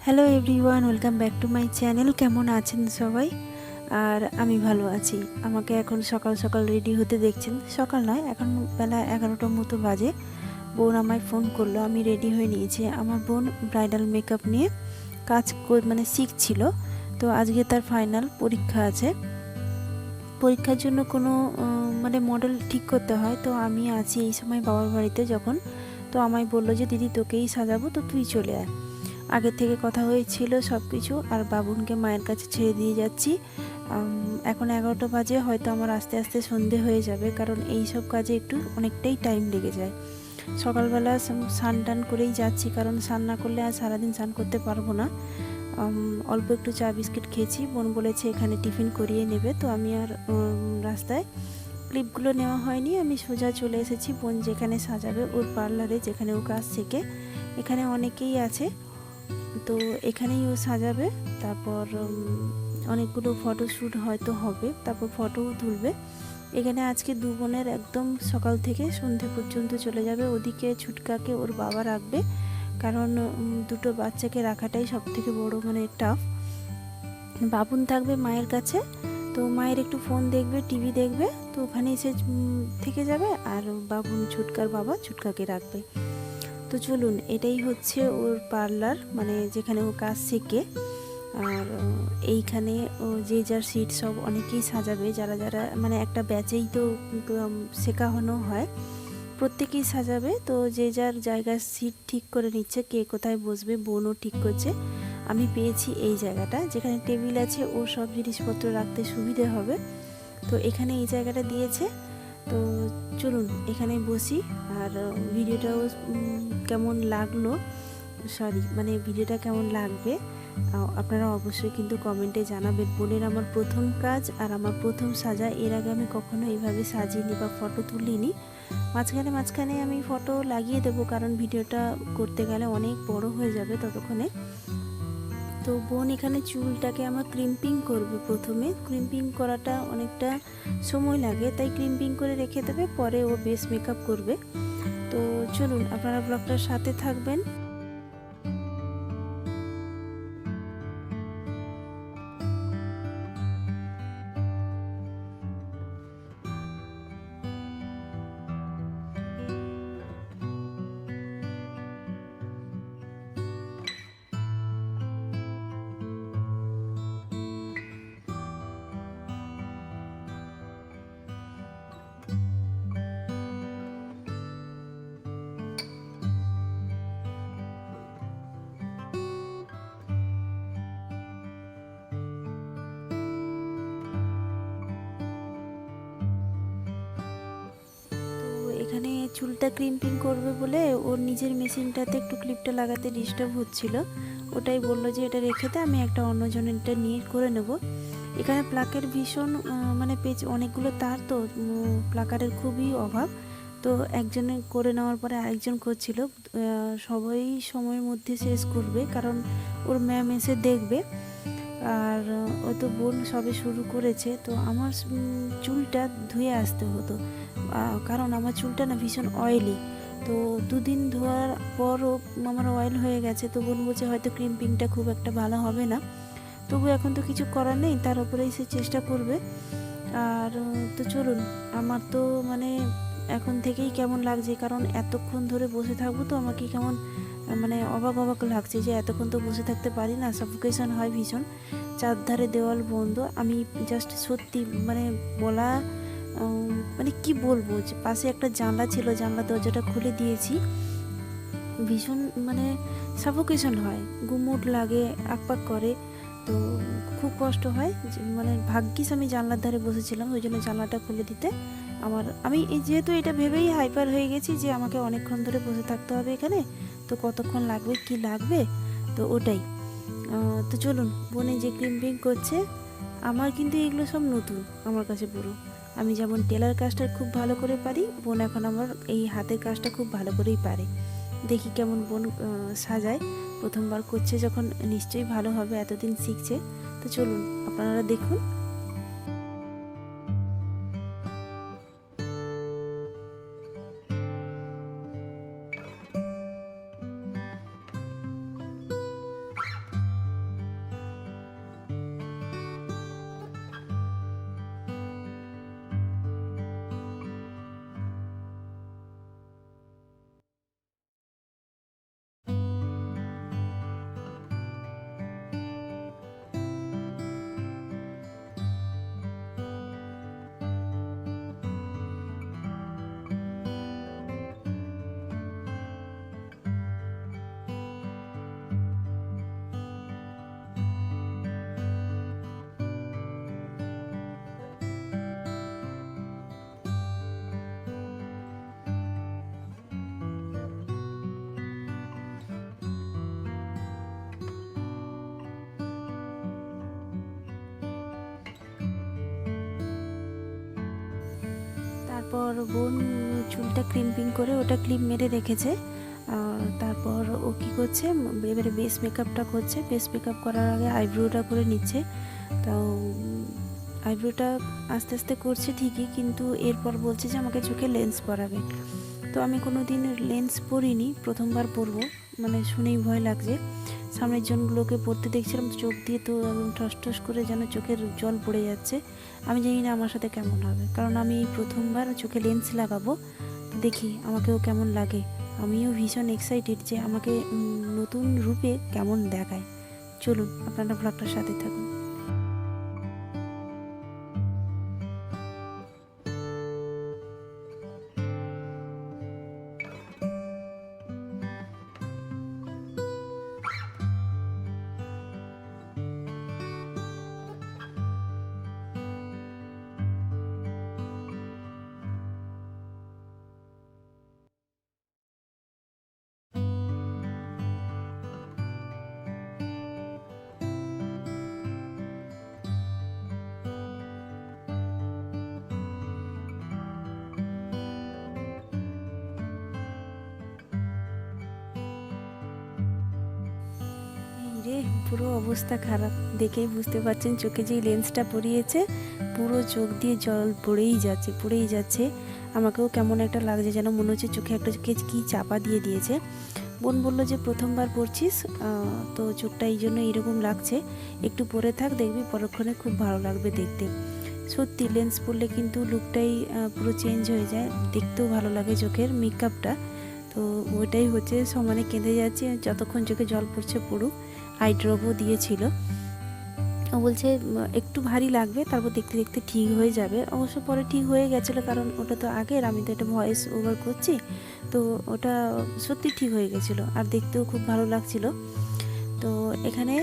Hello everyone, welcome back to my channel. কেমন আছেন সবাই? আর আমি ভালো আছি। আমাকে এখন সকাল সকাল রেডি হতে দেখছেন। সকাল নয়, এখন বেলা 11টার মতো বাজে। বোন আমায় ফোন করলো, আমি রেডি হয়ে নিয়েছি। আমার বোন ব্রাইডাল মেকআপ নিয়ে কাজ মানে শিখছিল। তো আজকে তার ফাইনাল পরীক্ষা আছে। পরীক্ষার জন্য কোনো মানে মডেল ঠিক করতে হয়। তো আমি আছি এই সময় বাবার বাড়িতে যখন, তো আমায় বললো যে দিদি তোকেই সাজাবো, তো তুই চলে আয়। আগের থেকে কথা হয়েছিল সব কিছু। আর বাবুনকে মায়ের কাছে ছেড়ে দিয়ে যাচ্ছি। এখন 11টা বাজে, হয়তো আমার আস্তে আস্তে সন্ধে হয়ে যাবে, কারণ এই সব কাজে একটু অনেকটাই টাইম লেগে যায়। সকালবেলা স্নান টান করেই যাচ্ছি, কারণ স্নান না করলে আর সারাদিন স্নান করতে পারবো না। অল্প একটু চা বিস্কিট খেয়েছি, বোন বলেছে এখানে টিফিন করিয়ে নেবে। তো আমি আর রাস্তায় ক্লিপগুলো নেওয়া হয়নি, আমি সোজা চলে এসেছি বোন যেখানে সাজাবে ওর পার্লারে, যেখানে ও কাজ শেখে। এখানে অনেকেই আছে, তো এখানেই ও সাজাবে। তারপর অনেকগুলো ফটোশ্যুট হয়তো হবে, তারপর ফটোও তুলবে। এখানে আজকে দু বোনের একদম সকাল থেকে সন্ধে পর্যন্ত চলে যাবে। ওদিকে ছুটকাকে ওর বাবা রাখবে, কারণ দুটো বাচ্চাকে রাখাটাই সব থেকে বড় মানে টাফ। বাবুন থাকবে মায়ের কাছে, তো মায়ের একটু ফোন দেখবে, টিভি দেখবে, তো ওখানে এসে থেকে যাবে। আর বাবুন ছুটকার বাবা ছুটকাকে রাখবে। তো চলুন, এটাই হচ্ছে ওর পার্লার, মানে যেখানে ও কাজ শেখে। আর এইখানে ও যে যার সিট সব অনেকেই সাজাবে, যারা যারা মানে একটা ব্যাচেই তো শেখানো হয়, প্রত্যেকেই সাজাবে। তো যে যার জায়গার সিট ঠিক করে নিচ্ছে, কে কোথায় বসবে। বোনও ঠিক করছে। আমি পেয়েছি এই জায়গাটা, যেখানে টেবিল আছে, ও সব জিনিসপত্র রাখতে সুবিধে হবে। তো এখানে এই জায়গাটা দিয়েছে। তো চলুন এখানে বসি। আর ভিডিওটাও কেমন লাগলো, মানে ভিডিওটা কেমন লাগবে আপনারা অবশ্যই কিন্তু কমেন্টে জানাবেন। বোনের আমার প্রথম কাজ আর আমার প্রথম সাজা। এর আগে আমি কখনো এইভাবে সাজিনি বা ফটো তুলিনি। মাঝখানে আমি ফটো লাগিয়ে দেবো, কারণ ভিডিওটা করতে গেলে অনেক বড় হয়ে যাবে ততক্ষণে। তো বোন এখানে চুলটাকে আমার ক্রিম্পিং করবে। প্রথমে ক্রিম্পিং করাটা অনেকটা সময় লাগে, তাই ক্রিম্পিং করে রেখে দেবে, পরে ও বেস মেকআপ করবে। তো চলুন আপনারা ব্লগটার সাথে থাকবেন। এখানে চুলটা ক্রিম্পিং করবে বলে ওর নিজের মেশিনটাতে একটু ক্লিপটা লাগাতে ডিস্টার্ব হচ্ছিল। ওটাই বললো যে এটা রেখে দে, আমি একটা অন্যজনেরটা নিয়ে করে নেব। এখানে প্লাকের ভীষণ মানে পেজ অনেকগুলো তার, তো প্লাকারের খুবই অভাব। তো একজনে করে নেওয়ার পরে আরেকজন করছিল। সবাই সময়ের মধ্যে শেষ করবে, কারণ ওর ম্যাম এসে দেখবে। আর ওই তো বোন সবে শুরু করেছে। তো আমার চুলটা ধুয়ে আসতে হতো, কারণ আমার চুলটা না ভীষণ অয়েলি। তো দুদিন ধোয়ার পরও আমার অয়েল হয়ে গেছে। তো বোন বলছে হয়তো ক্রিম্পিংটা খুব একটা ভালো হবে না, তবু এখন তো কিছু করার নেই, তার উপরেই সে চেষ্টা করবে। আর তো চলুন, আমার তো মানে এখন থেকেই কেমন লাগছে, কারণ এতক্ষণ ধরে বসে থাকবো তো আমাকে কেমন মানে অবাক অবাক লাগছে, যে এতক্ষণ তো বসে থাকতে পারি না, সাফোকেশন হয় ভীষণ। চারধারে দেওয়াল বন্ধ, আমি জাস্ট সত্যি মানে বলা মানে কি বলবো, যে পাশে একটা জানলা ছিল, জানলা দরজাটা খুলে দিয়েছি। ভীষণ মানে সাফোকেশন হয়, গুমুট লাগে, আকপাক করে। তো খুব কষ্ট হয়। মানে ভাগ্যিস আমি জানলার ধারে বসেছিলাম, ওই জন্য জানলাটা খুলে দিতে আমি এই যেহেতু এটা ভেবেই হাইপার হয়ে গেছি যে আমাকে অনেকক্ষণ ধরে বসে থাকতে হবে এখানে, তো কতক্ষণ লাগবে কি লাগবে, তো ওটাই। তো চলুন, বোনে যে ক্রিম্পিং করছে, আমার কিন্তু এগুলো সব নতুন আমার কাছে পুরো। আমি যেমন টেলার কাজটা খুব ভালো করে পারি, বোন এখন আমার এই হাতের কাজটা খুব ভালো করেই পারে। দেখি কেমন বোন সাজায়। প্রথমবার করছে যখন, নিশ্চয়ই ভালো হবে, এতদিন শিখছে। তো চলুন আপনারা দেখুন। তারপর বোন চুলটা ক্রিম্পিং করে ওটা ক্লিপ মেরে রেখেছে। তারপর ও কী করছে, এবারে বেস মেকআপটা করছে। বেস মেকআপ করার আগে আইব্রোটা করে নিচ্ছে। তাও আইব্রোটা আস্তে আস্তে করছে ঠিকই, কিন্তু এরপর বলছে যে আমাকে চোখে লেন্স পরাবে। তো আমি কোনো দিন লেন্স পরিনি, প্রথমবার পরবো, মানে শুনেই ভয় লাগছে। সামনের জনগুলোকে পড়তে দেখছিলাম, চোখ দিয়ে তো একদম ঠস ঠস করে যেন চোখের জল পড়ে যাচ্ছে। আমি জানি না আমার সাথে কেমন হবে, কারণ আমি প্রথমবার চোখে লেন্স লাগাবো। দেখি আমাকেও কেমন লাগে। আমিও ভীষণ এক্সাইটেড যে আমাকে নতুন রূপে কেমন দেখায়। চলুন আপনারা ব্লগটার সাথে থাকুন। রে পুরো অবস্থা খারাপ, দেখেই বুঝতে পারছেন চোখে যেই লেন্সটা পরিয়েছে পুরো চোখ দিয়ে জল পড়েই যাচ্ছে। আমাকেও কেমন একটা লাগছে, যেন মনে হচ্ছে চোখে একটা কি চাপা দিয়ে দিয়েছে। বোন বললো যে প্রথমবার পড়ছিস, তো চোখটা এই জন্য এরকম লাগছে, একটু পরে থাক, দেখবি পরক্ষণে খুব ভালো লাগবে দেখতে। সত্যি লেন্স পরলে কিন্তু লুকটাই পুরো চেঞ্জ হয়ে যায়, দেখতেও ভালো লাগে চোখের মেকআপটা। তো ওইটাই হচ্ছে, সমানে কেঁদে যাচ্ছে যতক্ষণ চোখে জল পড়ছে পড়ুক। আই ড্রপও দিয়েছিল। ও বলছে একটু ভারী লাগবে, তারপর দেখতে দেখতে ঠিক হয়ে যাবে। অবশ্য পরে ঠিক হয়ে গেছিলো, কারণ ওটা তো আগের, আমি তো এটা ভয়েস ওভার করছি, তো ওটা সত্যি ঠিক হয়ে গেছিলো আর দেখতেও খুব ভালো লাগছিল। তো এখানে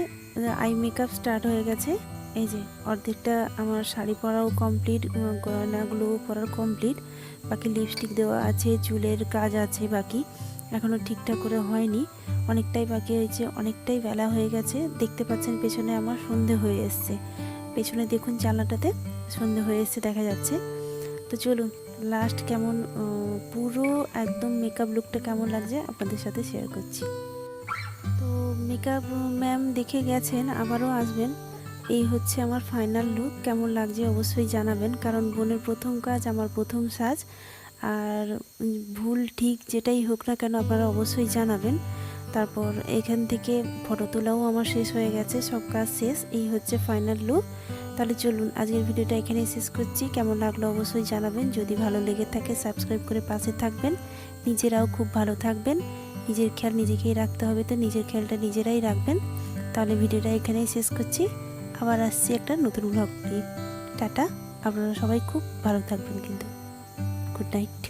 আই মেকআপ স্টার্ট হয়ে গেছে। এই যে অর্ধেকটা আমার শাড়ি পরাও কমপ্লিট, গয়নাগুলো পরার কমপ্লিট, বাকি লিপস্টিক দেওয়া আছে, চুলের কাজ আছে বাকি, এখনও ঠিকঠাক করে হয়নি, অনেকটাই বাকি হয়েছে, অনেকটাই বেলা হয়ে গেছে। দেখতে পাচ্ছেন পেছনে আমার সন্ধে হয়ে এসছে, পেছনে দেখুন জানলাটাতে সন্ধে হয়ে এসছে দেখা যাচ্ছে। তো চলুন লাস্ট কেমন পুরো একদম মেকআপ লুকটা কেমন লাগছে আপনাদের সাথে শেয়ার করছি। তো মেকআপ ম্যাম দেখে গেছেন, আবারও আসবেন। এই হচ্ছে আমার ফাইনাল লুক, কেমন লাগছে অবশ্যই জানাবেন, কারণ বোনের প্রথম কাজ, আমার প্রথম সাজ। আর ভুল ঠিক যেটাই হোক না কেন আপনারা অবশ্যই জানাবেন। তারপর এখান থেকে ফটো তোলাও আমার শেষ হয়ে গেছে, সব কাজ শেষ। এই হচ্ছে ফাইনাল লুক। তাহলে চলুন আজকের ভিডিওটা এখানেই শেষ করছি। কেমন লাগলো অবশ্যই জানাবেন, যদি ভালো লেগে থাকে সাবস্ক্রাইব করে পাশে থাকবেন। নিজেরাও খুব ভালো থাকবেন, নিজের খেয়াল নিজেকেই রাখতে হবে, তো নিজের খেয়ালটা নিজেরাই রাখবেন। তাহলে ভিডিওটা এখানেই শেষ করছি, আবার আসছি একটা নতুন ব্লগ নিয়ে। টাটা, আপনারা সবাই খুব ভালো থাকবেন কিন্তু। Good night.